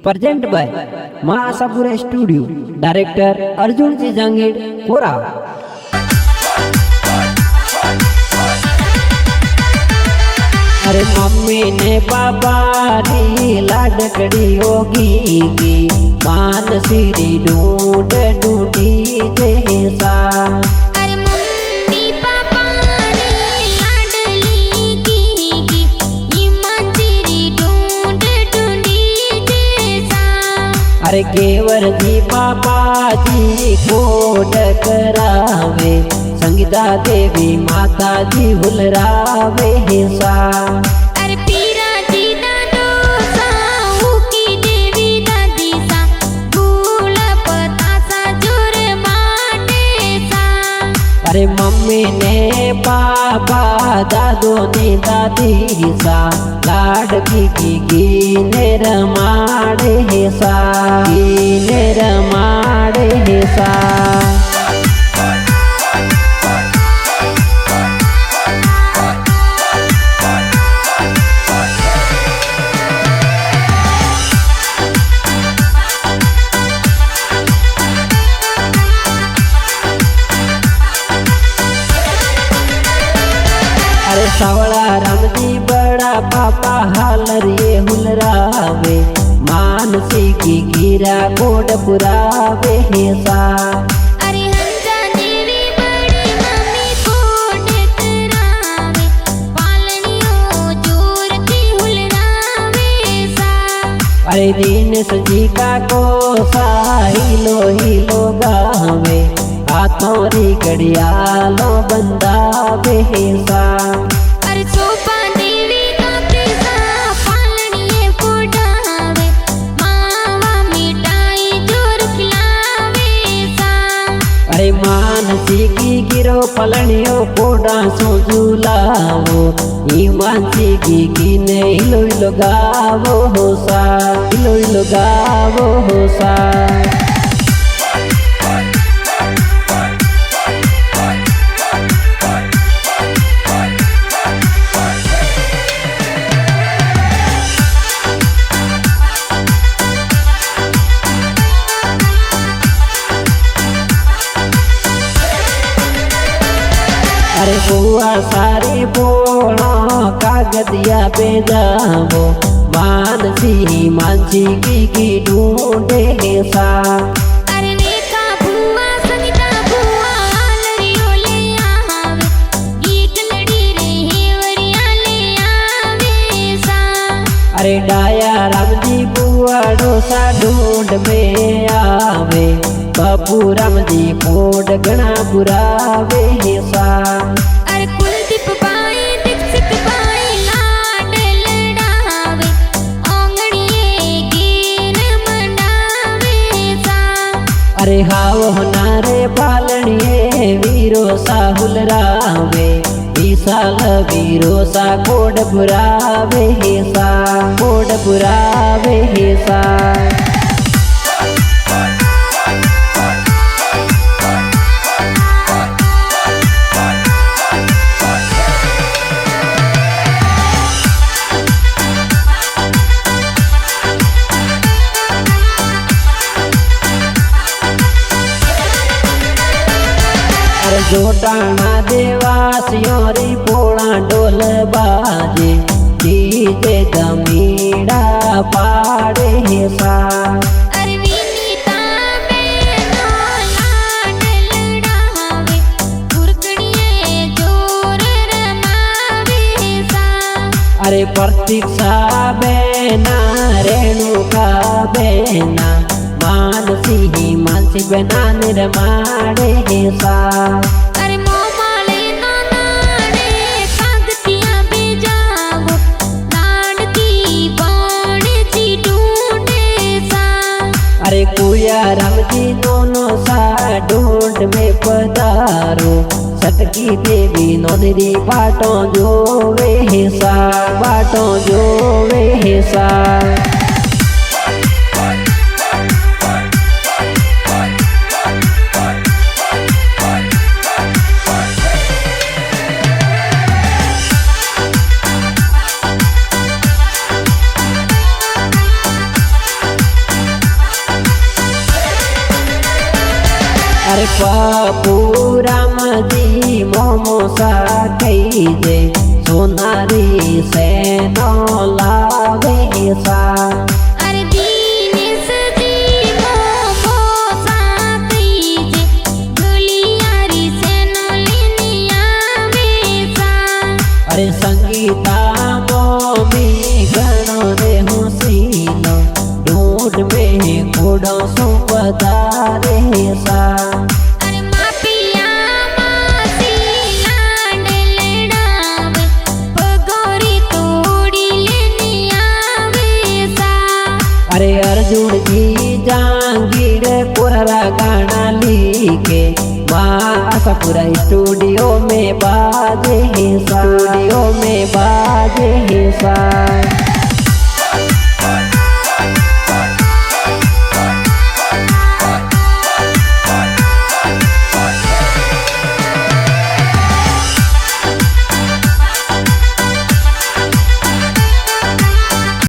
Present by मां Ashapura studio, director Arjun जी जांगीर कोरा। अरे mummy ने पापा री लाडकड़ी होगी की मान सिरी ढूंढ ढूंढी जैसा। अरे मम्मी पापा री लाडली की ईमान सिरी ढूंढ ढूंढी जैसा। अरे केवर जी पापा जी कोड करावे, संगीता देवी माता जी हुलरावे सा। अरे पीरा जी दादो सा उकी देवी दादी सा भूल पता सा जुर माटे सा। अरे मम्मी ने पापा दादो ने दादी सा लाडकी की रमाड़े सा, रमाड़े सा। अरे सावड़ा रामजी बड़ा पापा हालर ये हुलरावे, मानसी की गिरा कोड पुरावे सा। अरे हंसा देवी बड़ी मम्मी कोड करावे, पालनियों जोर की हुलरावे सा। अरे दीनेश जी का कोसा हिलो हिलो गावे, हाथों री घड़ियालो बंदावे सा। अरे सोपा देवी का प्रेसा पालनिये फोड़ावे, मावा मिठाई जोर खिलावे सा। अरे मानसी की गिरो पलनियो कोडा सो झूलावो, मानसी की ने हिलो हिलो गावो हो सा, हिलो हिलो गावो हो सा। अरे बुआ सारी बोलो कागदिया पे जावो, मानसी मानसी की ढूंढे सा। अरे नेका बुआ सनिता बुआ लरियो ले आवे, गीत लड़ी रे हेवरिया ले आवे सा। अरे डाया रामजी बुआ डोसा ढूंढ में आवे, बाबू रामजी कोड गणा पुरावे सा। अरे कुलदीप बाई दीक्षित बाई लाड लड़ावे, आंगणिये गीन मंडावे सा। अरे हाव होनारे पालनिये वीरो सा हुलरावे, विशाल वीरो सा कोड पुरावे सा, कोड पुरावे सा। जोटाना देवासियों री पोड़ा डोल बाजे, डीजे गमीड़ा पाड़े सा। अरे विनीता बेनो लाड लड़ावे, गुरकड़िये जोर रमावे सा। अरे प्रतीक्षा बेना रेणुका बेना, मानसी मानसी बना निर्माड़े सा। अरे मोमाले नानाड़े कागतिया बेजावो, लाडकी बाणे जी ढूंढे सा। अरे कुया रामजी दोनों सा ढूंढ में पधारो, सटकी देवी नोदरी बाटों जोवे सा, बाटों जोवे सा। अरे पप्पू रामजी मोमोसा कही दे सोनारी से नो लावे सा अरे दीनेश जी मोमोसा कीजे गुलियारी से नो लेने आवे सा अरे संगीता मोमी गणो रे हुसीनो ढूंढ में घोड़ो सो पधारे सा अरे मापिया मासी लाड लड़ावे पगोरी तोड़ी लेने आवे सा अरे अर्जुन जी जांगीर पुरा गाना लिखे माँ आशापुरा स्टूडियो में बाजे सा